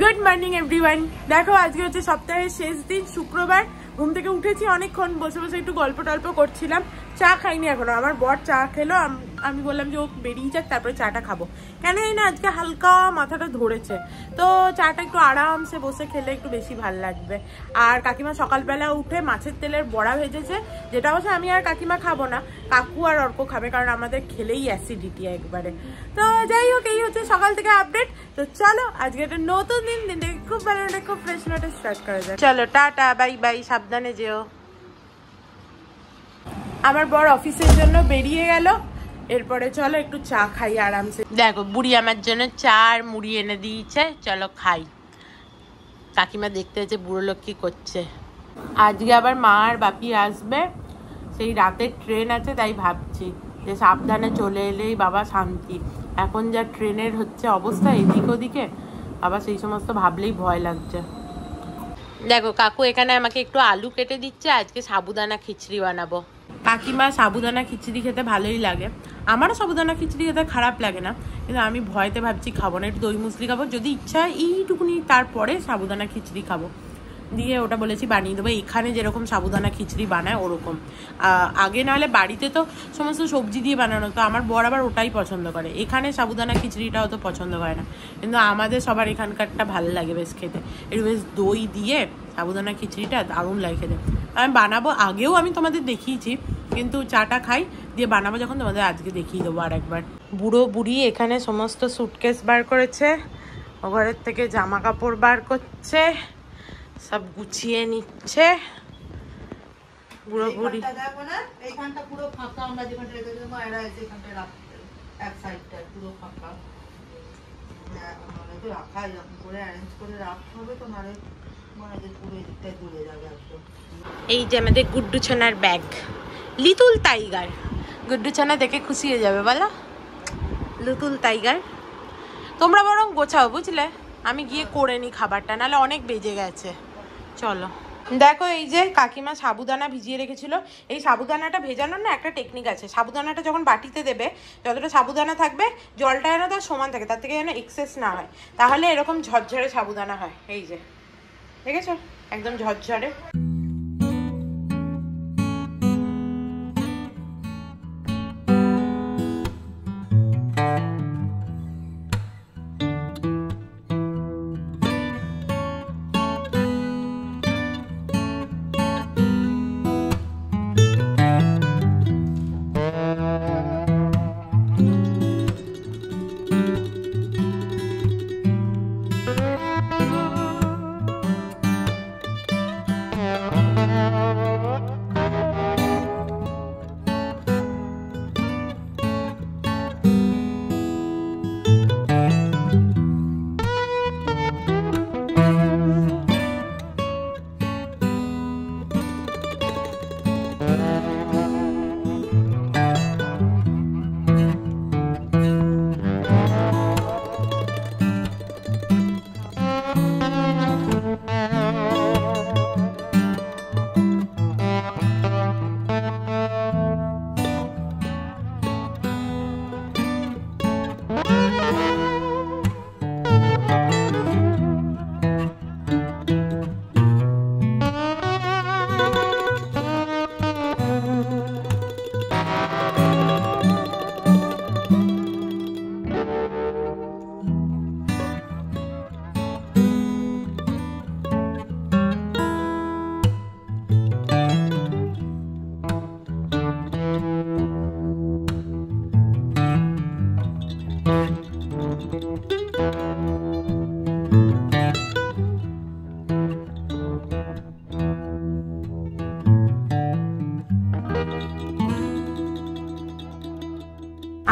Good morning everyone. দেখো আজকে হচ্ছে সপ্তাহের শেষ দিন, শুক্রবার। ঘুম থেকে উঠেছি, অনেকক্ষণ বসে বসে একটু গল্প টল্প করছিলাম। চা খাইনি এখনো, আমার বর চা খেলো। আমি বললাম যে ও বেরিয়ে যাক, তারপরে চাটা খাবো। কেন না আজকে হালকা মাথাটা ধরেছে, তো চাটা একটু আরামসে বসে খেলে একটু বেশি ভাল লাগবে। আর কাকিমা সকালবেলা উঠে মাছের তেলের বড়া ভেজেছে, যেটা অবশ্য আমি আর কাকিমা খাবো না, কাকু আর অর্ক খাবে, কারণ আমাদের খেলেই অ্যাসিডিটি একবারে। তো যাই হোক, এই হচ্ছে সকাল থেকে আপডেট। তো চলো আজকে একটা নতুন দিনটাকে খুব ভালো খুব ফ্রেশ নোটে স্টার্ট করা যায়। চলো টাটা, বাই বাই, সাবধানে যেও। আমার বর অফিসের জন্য বেরিয়ে গেল, এরপরে চলো একটু চা খাই আরামসে। দেখো বুড়ি আমার জন্য চা আর মুড়ি এনে দিয়েছে, চলো খাই। কাকিমা দেখতে হচ্ছে বুড়ো লোক কি করছে। আজকে আবার মা আর বাপি আসবে, সেই রাতের ট্রেন আছে, তাই ভাবছি যে সাবধানে চলে এলেই বাবা শান্তি। এখন যা ট্রেনের হচ্ছে অবস্থা এদিক ওদিকে, বাবা সেই সমস্ত ভাবলেই ভয় লাগছে। দেখো কাকু এখানে আমাকে একটু আলু কেটে দিচ্ছে, আজকে সাবুদানা খিচড়ি বানাবো। কাকিমা সাবুদানা খিচড়ি খেতে ভালোই লাগে, আমারও সাবুদানা খিচড়ি খেতে খারাপ লাগে না, কিন্তু আমি ভয়তে ভাবছি খাবো না, একটু দই মুসলি খাবো, যদি ইচ্ছা এইটুকুনি, তারপরে সাবুদানা খিচড়ি খাবো। দিয়ে ওটা বলেছি বানিয়ে দেবো, এখানে যেরকম সাবুদানা খিচড়ি বানায় ওরকম। আগে নাহলে বাড়িতে তো সমস্ত সবজি দিয়ে বানানো, তো আমার বর আবার ওটাই পছন্দ করে। এখানে সাবুদানা খিচড়িটাও তো পছন্দ করে না, কিন্তু আমাদের সবার এখানকারটা ভালো লাগে বেশ খেতে। একটু বেশ দই দিয়ে সাবুদানা খিচড়িটা দারুণ লাগে খেতে। আমি বানাবো, আগেও আমি তোমাদের দেখিয়েছি, কিন্তু চাটা খাই দিয়ে বানাবো যখন তোমাদের আজকে দেখিয়ে দেবো আর একবার। বুড়ো বুড়ি এখানে সমস্ত সুটকেস বার করেছে, ও ঘরের থেকে জামা কাপড় বার করছে, সব গুছিয়ে নিচ্ছে। বুড়ো বুড়ি এইখানটা পুরো ফাঁকা, আমরা যেখানটা রেখেছি মায়েরা এসে এখানটা রাখতে, এক সাইডটা পুরো ফাঁকা, মানে তো রাখা এরকম করে অ্যারেঞ্জ করে রাখতে হবে, তো নারে মানে যে পুরো এদিকটায় দূরে যাবে একদম। এই যে আমাদের গুড্ডু ছানার ব্যাগ, লিটল টাইগার। গুড্ডু ছানা দেখে খুশি হয়ে যাবে, বলো লিটল টাইগার। তোমরা বরং গোছাও বুঝলে, আমি গিয়ে করে নি খাবারটা, নাহলে অনেক বেজে গেছে। চলো দেখো, এই যে কাকিমা সাবুদানা ভিজিয়ে রেখেছিল। এই সাবুদানাটা ভেজানোর না একটা টেকনিক আছে। সাবুদানাটা যখন বাটিতে দেবে, যতটা সাবুদানা থাকবে জলটা যেন তার সমান থাকে, তার থেকে যেন এক্সেস না হয়, তাহলে এরকম ঝরঝরে সাবুদানা হয়। এই যে দেখেছো, একদম ঝরঝরে।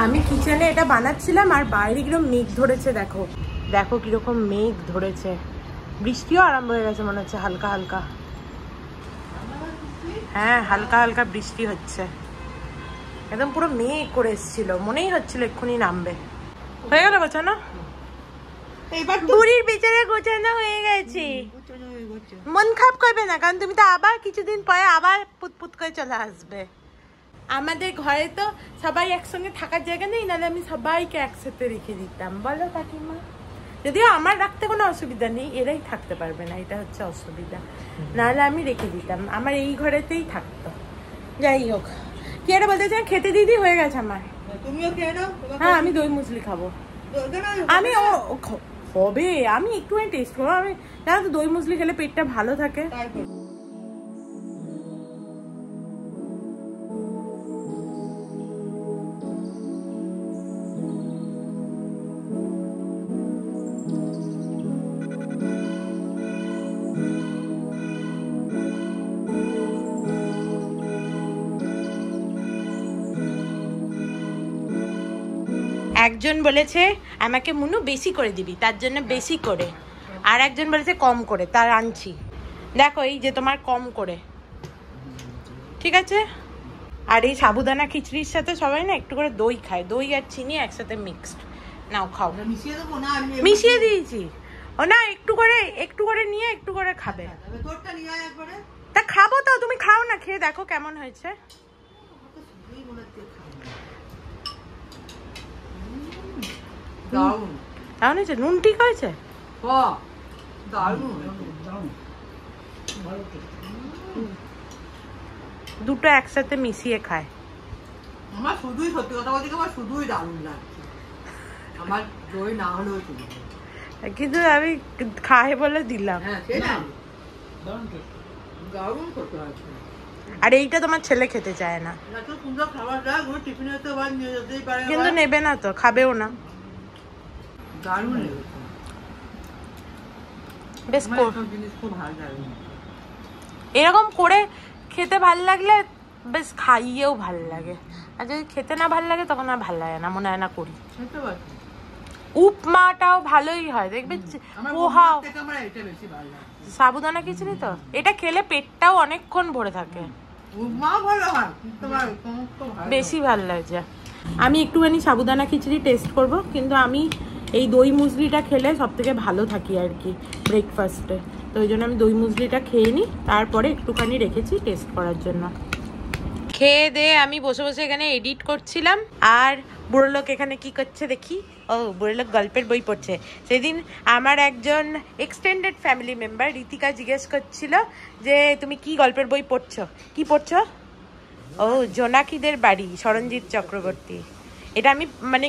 আমি কিচেনে এটা বানাচ্ছিলাম, আর বাইরে কিরকম মেঘ ধরেছে, দেখো দেখো কিরকম মেঘ ধরেছে। বৃষ্টিও আরম্ভ হয়ে গেছে মনে হচ্ছে, হালকা হালকা। হ্যাঁ হালকা হালকা বৃষ্টি হচ্ছে, একদম পুরো মেঘ করে এসেছিল, মনেই হচ্ছিল এক্ষুনি নামবে। হয়ে গেল গোছানো, বুড়ির বিছানা গোছানো হয়ে গেছে। মন খারাপ করবে না, কারণ তুমি তো আবার কিছুদিন পরে আবার পুতপুত করে চলে আসবে। আমাদের ঘরে তো সবাই একসঙ্গে থাকার জায়গা নেই, নাহলে আমি সবাইকে একসাথে রেখে দিতাম, বলো কাকিমা? যদিও আমার রাখতে কোনো অসুবিধা নেই, এরাই থাকতে পারবে না, এটা হচ্ছে অসুবিধা। নাহলে আমি রেখে দিতাম, আমার এই ঘরেতেই থাকতো। যাই হোক, কি একটা বলতে চাই, খেতে দিদি হয়ে গেছে আমার। হ্যাঁ আমি দই মুসলি খাবো। আমি হবে, আমি একটুখানি টেস্ট করবো। আমি জানো তো দই মুসলি খেলে পেটটা ভালো থাকে। একজন বলেছে আমাকে মুনু বেশি করে দিবি, তার জন্য বেশি করে, আর একজন বলেছে কম করে, তার আনছি। দেখো এই যে তোমার কম করে, ঠিক আছে। আর এই সাবুদানা খিচড়ির সাথে সবাই না একটু করে দই খায়, দই আর চিনি একসাথে মিক্সড। নাও খাও। মিশিয়ে দিয়েছি। ও না, একটু করে নিয়ে একটু করে খাবে। তা খাবো তো, তুমি খাও না, খেয়ে দেখো কেমন হয়েছে। দারুণ হয়েছে, নুন ঠিক হয়েছে। দুটো একসাথে মিশিয়ে খায়। আমার শুধুই, সত্যি কথা বলতে আমার শুধুই দারুণ লাগছে, আমার দই না হলেও কিন্তু আমি খাই বলে দিলাম। আর এইটা তোমার ছেলে খেতে চায় না, কিন্তু নেবে না তো, খাবেও না। বেশ এরকম করে খেতে ভাল লাগলে বেশ খাইয়েও ভাল লাগে, আর যদি খেতে না ভাল লাগে তখন আর ভাল লাগে না, মনে হয় না করি। উপমাটাও ভালোই হয় দেখবে, পোহা সাবুদানা খিচুড়ি তো, এটা খেলে পেটটাও অনেকক্ষণ ভরে থাকে, বেশি ভালো লাগছে। আমি একটুখানি সাবুদানা খিচুড়ি টেস্ট করব, কিন্তু আমি এই দই মুসলিটা খেলে সব থেকে ভালো থাকি আর কি ব্রেকফাস্টে, তো ওই জন্য আমি দই মুসলিটা খেয়ে নিই, তারপরে একটুখানি রেখেছি টেস্ট করার জন্য। খেয়ে দিয়ে আমি বসে বসে এখানে এডিট করছিলাম, আর বুড়ো লোক এখানে কি করছে দেখি। ও বুড়ো লোক গল্পের বই পড়ছে। সেদিন আমার একজন এক্সটেন্ডেড ফ্যামিলি মেম্বার ঋতিকা জিজ্ঞেস করছিল যে তুমি কি গল্পের বই পড়ছো, কি পড়ছো? ও জোনাকিদের বাড়ি, সরঞ্জিৎ চক্রবর্তী। এটা আমি মানে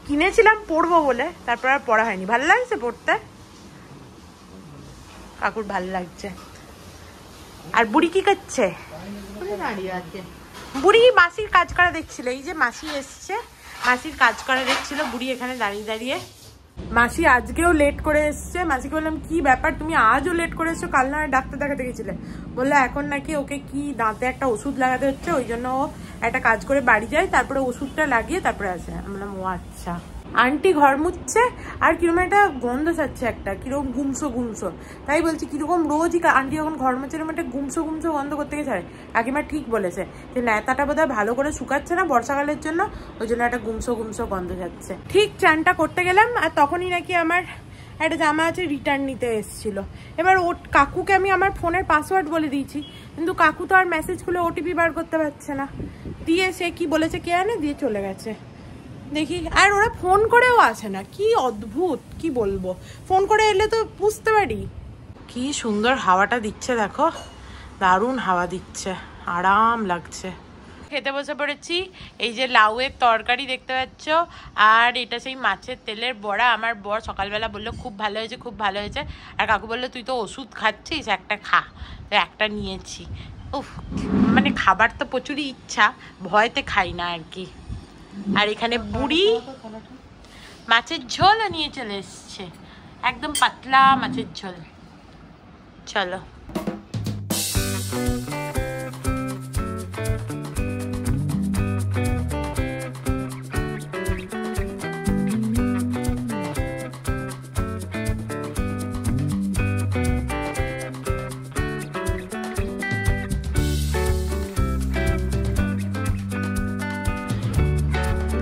কিনেছিলাম পড়বো বলে, তারপর আর পড়া হয়নি। ভালো লাগছে পড়তে, কাকুর ভালো লাগছে। আর বুড়ি কি করছে? দাঁড়িয়ে আছে। বুড়ি মাসির কাজ করা দেখছিল, এই যে মাসি এসছে, মাসির কাজ করা দেখছিল বুড়ি এখানে দাঁড়িয়ে দাঁড়িয়ে। মাসি আজকেও লেট করে এসছে। মাসিকে বললাম কি ব্যাপার, তুমি আজও লেট করে এসছো, কাল না ডাক্তার দেখাতে গেছিলে? বললো এখন নাকি ওকে কি দাঁতে একটা ওষুধ লাগাতে হচ্ছে, ওই জন্য ও একটা কাজ করে বাড়ি যায়, তারপরে ওষুধটা লাগিয়ে তারপরে আসে। আমি বললাম ও আচ্ছা। আন্টি ঘর মুছছে, আর কিরকম একটা গন্ধ ছাড়ছে, একটা কিরকম গুমসো গুমসো। তাই বলছি কিরকম রোজই আন্টি যখন ঘর মুছছে এরকম একটা গুমসো গুমসো গন্ধ করতে গেছে। কাকিমা ঠিক বলেছে যে ন্যাতাটা বোধহয় ভালো করে শুকাচ্ছে না বর্ষাকালের জন্য, ওই জন্য একটা গুমসো গুমসো গন্ধ যাচ্ছে। ঠিক চানটা করতে গেলাম, আর তখনই নাকি আমার একটা জামা আছে রিটার্ন নিতে এসেছিল। এবার ও কাকুকে আমি আমার ফোনের পাসওয়ার্ড বলে দিয়েছি, কিন্তু কাকু তো আর মেসেজ খুলে ওটিপি বার করতে পারছে না, দিয়ে সে কি বলেছে কে আনে, দিয়ে চলে গেছে। দেখি, আর ওরা ফোন করেও আসে না, কি অদ্ভুত, কি বলবো। ফোন করে এলে তো বুঝতে পারি। কি সুন্দর হাওয়াটা দিচ্ছে দেখো, দারুণ হাওয়া দিচ্ছে, আরাম লাগছে। খেতে বসে পড়েছি। এই যে লাউয়ের তরকারি দেখতে পাচ্ছ, আর এটা সেই মাছের তেলের বড়া। আমার বর সকালবেলা বললো খুব ভালো হয়েছে, খুব ভালো হয়েছে। আর কাকু বললো তুই তো ওষুধ খাচ্ছিস, একটা খা, তো একটা নিয়েছি। উফ, মানে খাবার তো প্রচুরই ইচ্ছা, ভয়তে খাই না আর কি। আর এখানে বুড়ি মাছের ঝোল নিয়ে চলে এসছে, একদম পাতলা মাছের ঝোল। চলো।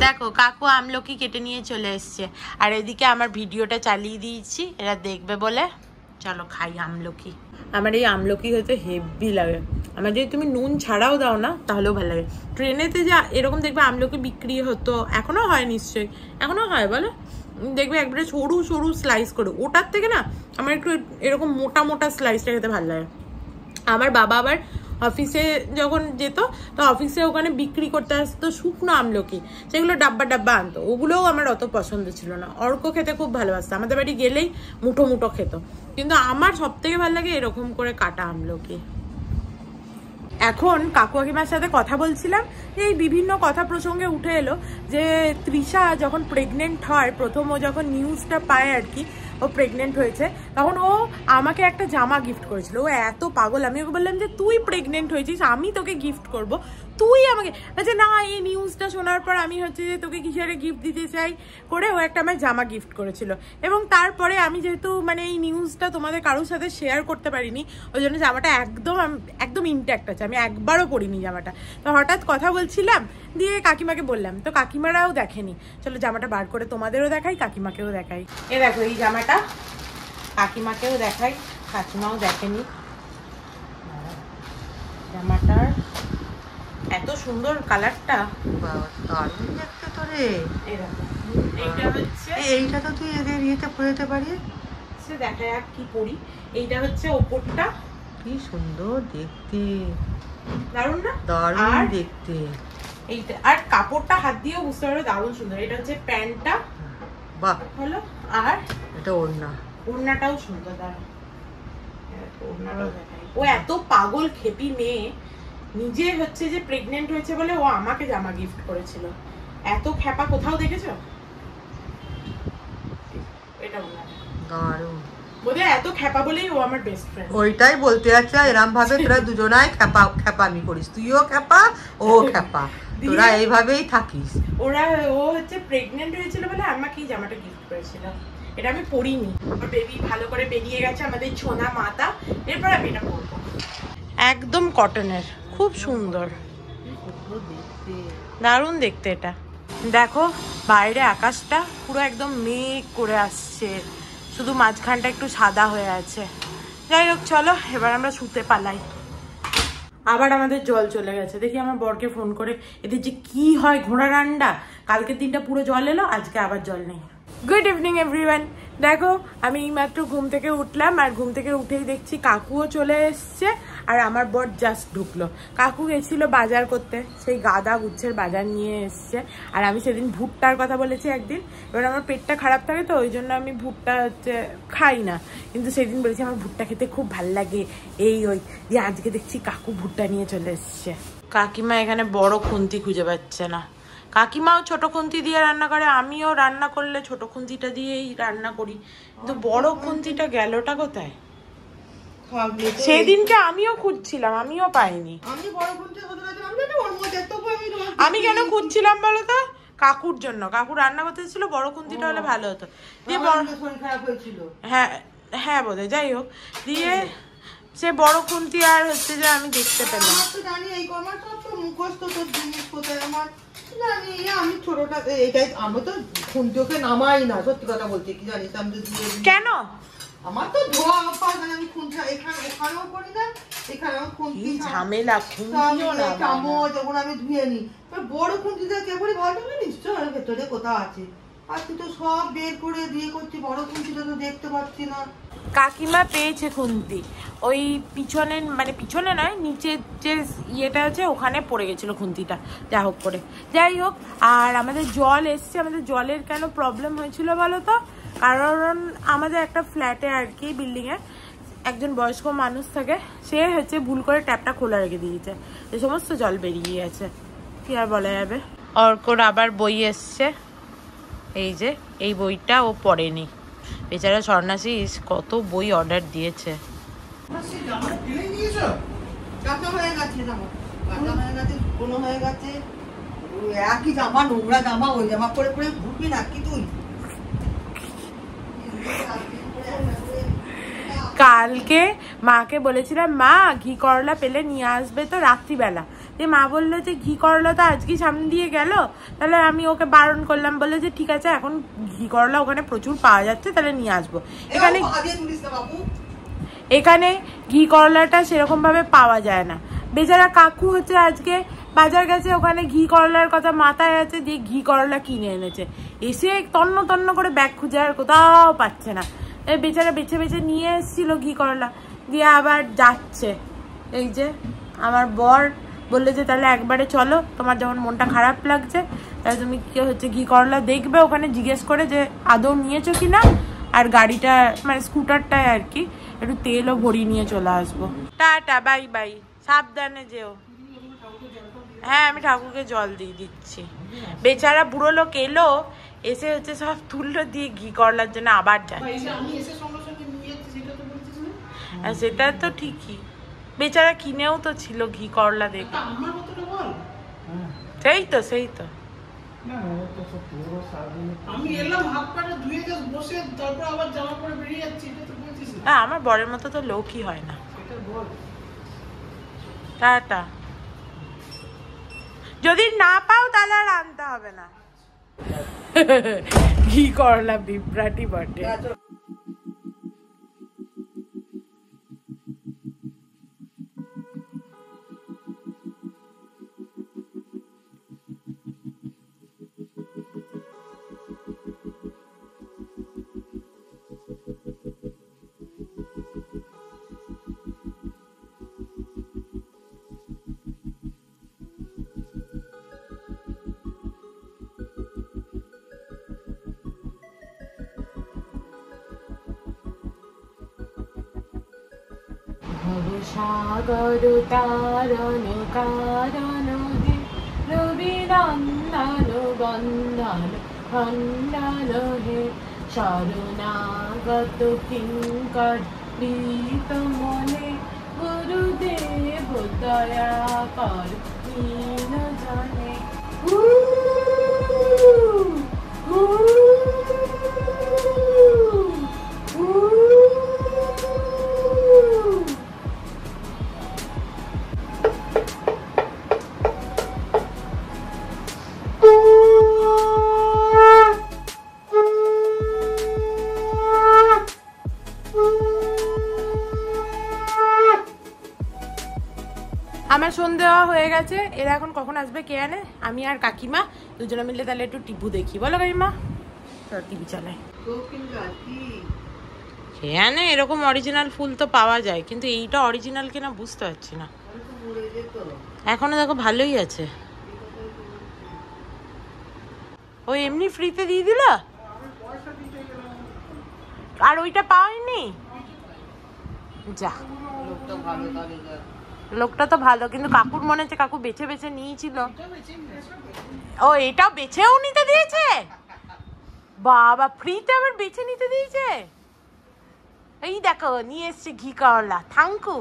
দেখো কাকু আমলকি কেটে নিয়ে চলে এসছে, আর এদিকে আমার ভিডিওটা চালিয়ে দিয়েছি এরা দেখবে বলে। চলো খাই আমলকি। আমার এই আমলকি হতে হেভি লাগে, আমার যদি তুমি নুন ছাড়াও দাও না তাহলেও ভালো লাগে। ট্রেনেতে যা এরকম দেখবে আমলকি বিক্রি হতো, এখনো হয় নিশ্চয়ই, এখনো হয় বলো, দেখবে একবারে সরু সরু স্লাইস করে, ওটার থেকে না আমার একটু এরকম মোটা মোটা স্লাইসটা খেতে ভালো লাগে। আমার বাবা আবার অফিসে যখন যেত তো অফিসে ওখানে বিক্রি করতে আসতো শুকনো আমলকি, সেগুলো ডাব্বা ডাব্বা আনতো, ওগুলোও আমার অত পছন্দ ছিল না। অর্ক খেতে খুব ভালোবাসতো, আমাদের বাড়ি গেলেই মুঠো মুঠো খেত, কিন্তু আমার সব থেকে ভালো লাগে এরকম করে কাটা আমলকি। এখন কাকু কাকিমার সাথে কথা বলছিলাম, এই বিভিন্ন কথা প্রসঙ্গে উঠে এলো যে তৃষা যখন প্রেগনেন্ট হয়, প্রথম ও যখন নিউজটা পায় আর কি ও প্রেগনেন্ট হয়েছে, তখন ও আমাকে একটা জামা গিফট করেছিল। ও এত পাগল, আমি ওকে বললাম যে তুই প্রেগনেন্ট হয়েছিস, আমি তোকে গিফট করব, তুই আমাকে বলছে না। এই নিউজটা শোনার পর আমি হচ্ছে যে তোকে কিসের গিফট দিতে চাই করে ও একটা আমার জামা গিফট করেছিল। এবং তারপরে আমি যেহেতু মানে এই নিউজটা তোমাদের কারোর সাথে শেয়ার করতে পারিনি, ওই জন্য জামাটা একদম ইনট্যাক্ট আছে, আমি একবারও পরিনি জামাটা। তো হঠাৎ কথা বলছিলাম, দিয়ে কাকিমাকে বললাম, তো কাকিমারাও দেখেনি। চলো জামাটা বার করে তোমাদেরও দেখাই, কাকিমাকেও দেখাই। এ দেখো এই জামাটা কাকিমাকেও দেখাই, কাকিমাও দেখেনি। জামাটার এত সুন্দর কালারটা, দারুণ দেখতে তো রে। এইটা হচ্ছে, এইটা তো তুই এদের ইয়েতে পরে যেতে পারিস। সে দেখা যাক কি পরি। এইটা হচ্ছে ওপরটা, কি সুন্দর দেখতে, দারুণ না? দারুণ দেখতে। এইটা আর কাপড়টা হাত দিয়েও বুঝতে পারবে দারুণ সুন্দর। এটা হচ্ছে প্যান্টটা, বাহ হলো। আর এটা ওড়না, ওড়নাটাও সুন্দর, দারুণ। ওড়নাটাও দেখাই। ও এত পাগল খেপি মেয়ে, নিজে হচ্ছে যে প্রেগনেন্ট হয়েছে বলে ও আমাকে জামা গিফট করেছিল। এত খ্যাপা কোথাও দেখেছো? এটা দারুণ। বোধহয় এত খ্যাপা বলেই ও আমার বেস্ট ফ্রেন্ড। ওইটাই বলতে যাচ্ছে, এরম ভাবে তোরা দুজনাই খ্যাপামি করিস, তুইও খ্যাপা ও খ্যাপা, তোরা এইভাবেই থাকিস। ও হচ্ছে প্রেগনেন্ট হয়েছিল বলে আমাকে জামাটা গিফট করেছিল। এটা আমি পরিনি, আমার বেবি ভালো করে বেরিয়ে গেছে, আমাদের ছোনা মাতা। এরপর আমি এটা পরবো। একদম কটনের, খুব সুন্দর, দারুণ দেখতে। এটা দেখো বাইরে আকাশটা পুরো একদম মেঘ করে আসছে, শুধু মাঝখানটা একটু সাদা হয়ে আছে। যাই হোক চলো এবার আমরা শুতে পালাই। আবার আমাদের জল চলে গেছে, দেখি আমার বরকে ফোন করে, এদের যে কি হয় ঘোড়া রান্ডা। কালকের দিনটা পুরো জল এলো, আজকে আবার জল নেই। Good evening everyone. দেখো আমি এইমাত্র ঘুম থেকে উঠলাম, আর ঘুম থেকে উঠেই দেখছি কাকুও চলে এসছে, আর আমার বর জাস্ট ঢুকলো। কাকু গেছিল বাজার করতে, সেই গাদা গুচ্ছের বাজার নিয়ে এসছে। আর আমি সেদিন ভুট্টার কথা বলেছি একদিন, এবার আমার পেটটা খারাপ থাকে তো ওই জন্য আমি ভুট্টা হচ্ছে খাই না, কিন্তু সেদিন বলেছি আমার ভুট্টা খেতে খুব ভাল লাগে। ওই দিয়ে আজকে দেখছি কাকু ভুট্টা নিয়ে চলে এসছে। কাকিমা এখানে বড় খুন্তি খুঁজে পাচ্ছে না। কাকিমাও ছোট খুন্তি দিয়ে রান্না করে, আমিও রান্না করলে ছোট খুন্তিটা দিয়েই রান্না করি, কিন্তু বড় খুন্তিটা গেলটা কোথায়? সেদিনকে আমিও খুঁজছিলাম, আমিও পাইনি। আমি কেন খুঁজছিলাম বলো তো? কাকুর জন্য, কাকু রান্না করতে ছিল, বড় খুন্তিটা হলে ভালো হতো। দিয়ে হ্যাঁ হ্যাঁ বোধহয়, যাই হোক দিয়ে সে বড় খুন্তি আর হচ্ছে যে আমি দেখতে পেলাম। আমি ছোটটা এইটাই, আমি তো খুন্তিকে নামাই না, সত্যি কথা বলতে। কি জানিস আমি যদি কেন আমার তো ধোয়া অভ্যাস, মানে আমি খুন্তি এখানে ওখানেও করি না, এখানেও খুন্তি ঝামেলা, খুন্তিও না চামচ যখন আমি ধুয়ে নিই। বড় খুন্তিটা কে করে ভালো হবে, নিশ্চয় ভেতরে কোথাও আছে। আর তুই তো সব বের করে দিয়ে করছি, বড় খুন্তিটা তো দেখতে পাচ্ছি না। কাকিমা পেয়েছে খুন্তি, ওই পিছনের মানে পিছনে নয় নিচের যে ইয়েটা আছে ওখানে পড়ে গেছিলো খুন্তিটা, যা হোক করে। যাই হোক, আর আমাদের জল এসছে। আমাদের জলের কেন প্রবলেম হয়েছিল বলো তো? কারণ আমাদের একটা ফ্ল্যাটে আর কি, বিল্ডিংয়ে একজন বয়স্ক মানুষ থাকে, সে হচ্ছে ভুল করে ট্যাপটা খোলা রেখে দিয়েছে, এই সমস্ত জল বেরিয়ে গেছে। কি আর বলা যাবে। অর্কর আবার বই এসছে, এই যে এই বইটা ও পড়েনি বেচারা সন্ন্যাসী, কত বই অর্ডার দিয়েছে। একই জামা, নোংরা জামা, ওই জামা পরে পরে ঘুরবি নাকি তুই? কালকে মাকে বলেছিলাম মা ঘি করলা পেলে নিয়ে আসবে তো রাত্রিবেলা, যে মা বললো যে ঘি করলা তো আজকে সামনে দিয়ে গেল, তাহলে আমি ওকে বারণ করলাম, বললে যে ঠিক আছে এখন ঘি করলা ওখানে প্রচুর পাওয়া যাচ্ছে, তাহলে নিয়ে আসবো। এখানে ঘি করলাটা সেরকম ভাবে পাওয়া যায় না। বেচারা কাকু হচ্ছে আজকে বাজার গেছে, ওখানে ঘি করলার কথা মাথায় আছে, দিয়ে ঘি করলা কিনে এনেছে। এসে তন্ন তন্ন করে ব্যাগ খুঁজে আর কোথাও পাচ্ছে না। এই বেচারা বেছে বেছে নিয়ে এসেছিল ঘি করলা, দিয়ে আবার যাচ্ছে। এই যে আমার বর বললে যে তাহলে একবারে চলো, তোমার যখন মনটা খারাপ লাগছে তাহলে তুমি কি হচ্ছে ঘি করলা দেখবে, ওখানে জিজ্ঞেস করে যে আদৌ নিয়েছো কিনা, আর গাড়িটা মানে স্কুটারটায় আর কি একটু তেলও ভরিয়ে নিয়ে চলে আসবো। টাটা, বাই বাই, সাবধানে যেও। হ্যাঁ আমি ঠাকুরকে জল দিয়ে দিচ্ছি। বেচারা বুড়ো লোক এলো, এসে হচ্ছে সব তুললো, দিয়ে ঘি করলার জন্য আবার যাচ্ছে। সেটা তো ঠিকই, বেচারা কিনেও তো ছিল ঘি করলা দেখে। সেই তো সেই তো আমার বরের মতো তো লোকই হয় না। টাটা। যদি না পাও তাহলে আর আনতে হবে না। ঘি করলা বিভ্রাটি বটে। সাগর তারণ কারণ হে রবি নন্দন বন্দন খণ্ডন হে শরণাগত কিঙ্কর প্রীত মনে গুরুদেব দয়া কর দীন জনে। আমার সন্ধে হয়ে গেছে, এরা এখন কখন আসবে কে জানে। আমি আর কাকিমা দুজনে মিলে তাহলে একটু টিভি দেখি, বলো কাকিমা? টিভি চালায়। কে জানে, এরকম অরিজিনাল ফুল তো পাওয়া যায়, কিন্তু এইটা অরিজিনাল কিনা বুঝতে পারছি না। এখনো দেখো ভালোই আছে। ওই এমনি ফ্রিতে দিয়ে দিল, আর ওইটা পাওয়াইনি। যা, লোকটা তো ভালো, কিন্তু কাকুর মনে হচ্ছে কাকু বেছে বেছে নিয়েছিল। ও এটাও বেছেও নিতে দিয়েছে, বাবা ফ্রিতে আবার বেছে নিতে দিয়েছে। এই দেখো নিয়ে এসছে ঘি করলা, থ্যাংকু।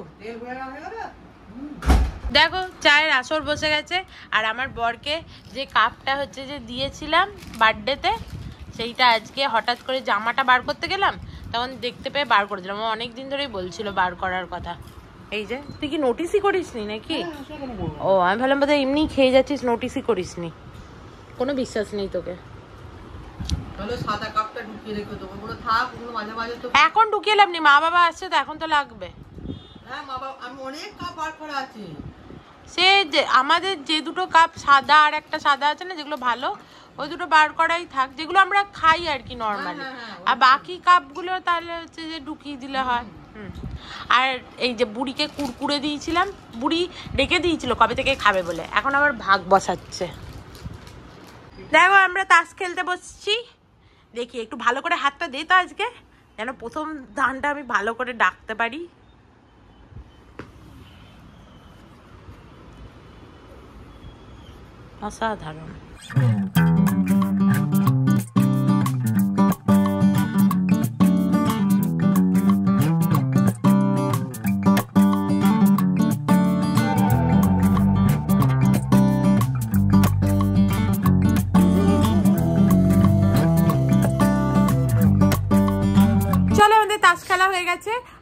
দেখো চায়ের আসর বসে গেছে, আর আমার বরকে যে কাপটা হচ্ছে যে দিয়েছিলাম বার্থডেতে, সেইটা আজকে হঠাৎ করে জামাটা বার করতে গেলাম, তখন দেখতে পেয়ে বার করে দিলাম। ও অনেকদিন ধরেই বলছিল বার করার কথা। এই যে তুই কি নোটিসই করিসনি নাকি? ও আমি ভাবলাম বোধহয় এমনি খেয়ে যাচ্ছিস, নোটিসই করিসনি। কোনো বিশ্বাস নেই তোকে। এখন ঢুকিয়ে লাভ নেই, মা বাবা আসছে তো এখন তো লাগবে। সে যে আমাদের যে দুটো কাপ সাদা আর একটা সাদা আছে না, যেগুলো ভালো, ওই দুটো বার করাই থাক, যেগুলো আমরা খাই আর কি নর্মালি। আর বাকি কাপগুলো তাহলে হচ্ছে যে ঢুকিয়ে দিলে হয়। আর এই যে বুড়িকে কুরকুরে দিয়েছিলাম, বুড়ি ডেকে দিয়েছিল কবে থেকে খাবে বলে, এখন আবার ভাগ বসাচ্ছে। দেখো আমরা তাস খেলতে বসছি, দেখি একটু ভালো করে হাতটা দে তো আজকে, যেন প্রথম ধানটা আমি ভালো করে ডাকতে পারি। অসাধারণ।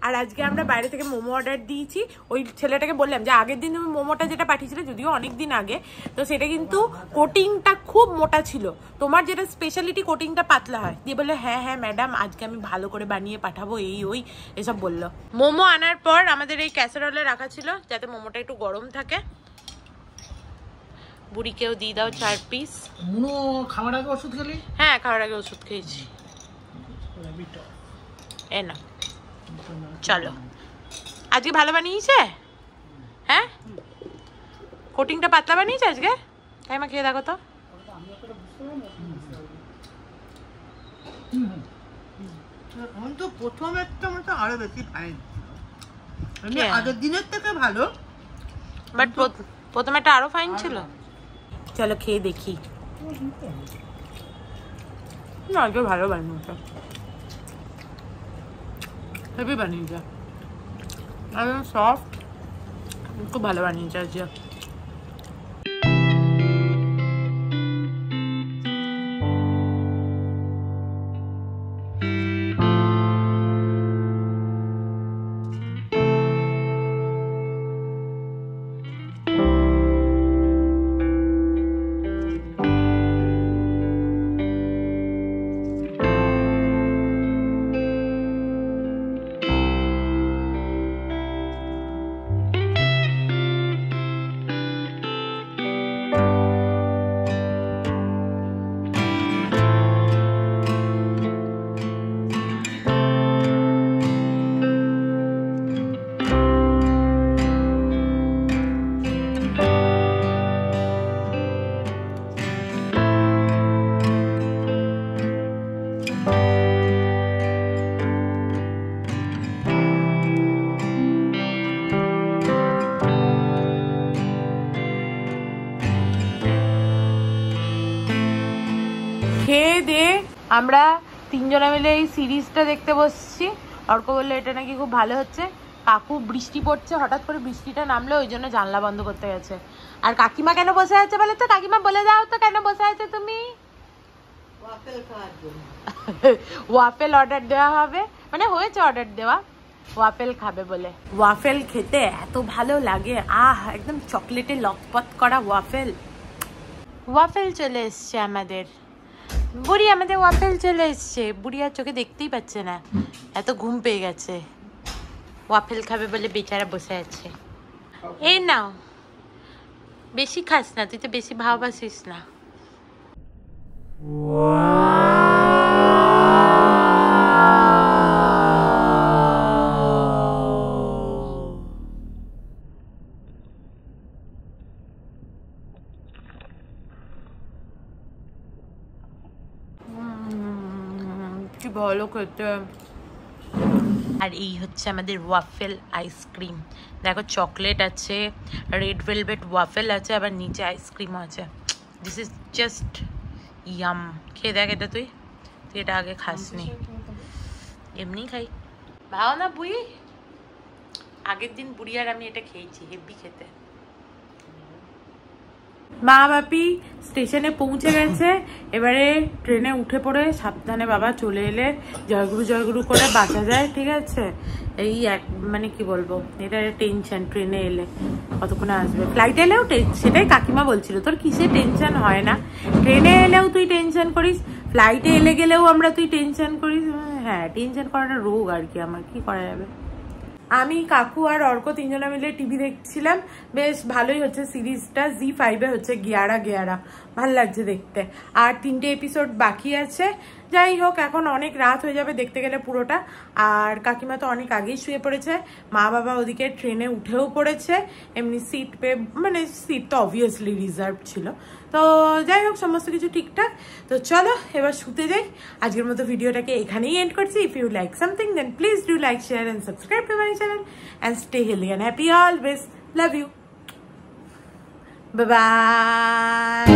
আর আজকে আমরা বাইরে থেকে মোমো অর্ডার দিয়েছি। ওই ছেলেটাকে বললাম যে আগের দিন তুমি মোমোটা যেটা পাঠিয়েছিলে, যদিও অনেক দিন আগে, তো সেটা কিন্তু কোটিংটা খুব মোটা ছিল, তোমার যেটা স্পেশালিটি কোটিংটা পাতলা হয়। দিয়ে বললো হ্যাঁ হ্যাঁ ম্যাডাম আজকে আমি ভালো করে বানিয়ে পাঠাবো, এই ওই এসব বললো। মোমো আনার পর আমাদের এই ক্যাসারোলে রাখা ছিল যাতে মোমোটা একটু গরম থাকে। বুড়িকেও দিয়ে দাও 4 পিস। মুনো খাওয়ার আগে ওষুধ খেলি? হ্যাঁ, খাওয়ার আগে ওষুধ খেয়েছি। এ না, চলো। আজকে ভালো বানিয়েছে? হ্যাঁ, কোটিংটা পাতলা বানিয়েছে আজকে। তাই মা খেয়ে দেখো তো। এখন তো প্রথম একটা মতো আরো বেশি ফাইন, আগের দিনের থেকে ভালো, বাট প্রথমে একটা আরো ফাইন ছিল। চলো খেয়ে দেখি। না, আজকে ভালো বানিয়েছে, হেভি বানিয়েছে, একদম সফট, খুব ভালো বানিয়েছে আজকে। খেয়ে দিয়ে আমরা তিনজনে মিলে এই সিরিজটা দেখতে বসছি। অর্ক বললো এটা নাকি খুব ভালো হচ্ছে। কাকু বৃষ্টি পড়ছে, হঠাৎ করে বৃষ্টিটা নামলো, ওই জন্য জানলা বন্ধ করতে গেছে। আর কাকিমা কেন বসে আছে বলে তো? কাকিমা বলে দাও তো কেন বসে আছে তুমি? ওয়াফেল অর্ডার দেওয়া হবে, মানে হয়েছে অর্ডার দেওয়া, ওয়াফেল খাবে বলে। ওয়াফেল খেতে এত ভালো লাগে, একদম চকলেটে লকপত করা ওয়াফেল। ওয়াফেল চলে এসছে আমাদের, বুড়ি আমাদের ওয়াফেল চলে এসছে। বুড়ি আর চোখে দেখতেই পাচ্ছে না, এত ঘুম পেয়ে গেছে। ওয়াফেল খাবে বলে বেচারা বসে আছে। এই নাও, বেশি খাস না, তুই তো বেশি ভালোবাসিস না। কি ভালো খেতে। আর এই হচ্ছে আমাদের ওয়াফেল আইসক্রিম। দেখো চকলেট আছে, রেড ভেলভেট ওয়াফেল আছে, আবার নিচে আইসক্রিমও আছে। This is just yum. খেয়ে দেখ এটা, তুই এটা আগে খাসনি। এমনি খাই, ভালো না বুড়ি? আগের দিন বুড়ি আর আমি এটা খেয়েছি, হেভি খেতে। মা বাপি স্টেশনে পৌঁছে গেছে, এবারে ট্রেনে উঠে পড়ে সাবধানে বাবা চলে এলে জয়গুরু জয়গুরু করে বাঁচা যায়, ঠিক আছে? এই এক মানে কি বলবো, এটা টেনশন। ট্রেনে এলে কতক্ষণে আসবে, ফ্লাইটে এলেও সেটাই কাকিমা বলছিল, তোর কিসে টেনশন হয় না? ট্রেনে এলেও তুই টেনশন করিস, ফ্লাইটে এলে গেলেও আমরা তুই টেনশন করিস। হ্যাঁ, টেনশন করাটা রোগ আর কি, আমার কি করা যাবে। আমি কাকু আর অর্ক তিনজনে মিলে টিভি দেখছিলাম, বেশ ভালোই হচ্ছে সিরিজটা। জি5-এ হচ্ছে গিয়ারা গিয়ারা, ভাল লাগছে দেখতে। আর 3টে এপিসোড বাকি আছে। যাই হোক, এখন অনেক রাত হয়ে যাবে দেখতে গেলে পুরোটা। আর কাকিমা তো অনেক আগেই শুয়ে পড়েছে, মা বাবা ওদিকে ট্রেনে উঠেও পড়েছে এমনি সিট পেয়ে, মানে সিট তো অবভিয়াসলি রিজার্ভ ছিল। তো যাই হোক, সমস্ত কিছু ঠিকঠাক। তো চলো এবার শুতে যাই। আজকের মতো ভিডিওটাকে এখানেই এন্ড করছি। If you like something then please do like, share and subscribe to my channel and stay healthy and happy always. Love you. Bye bye.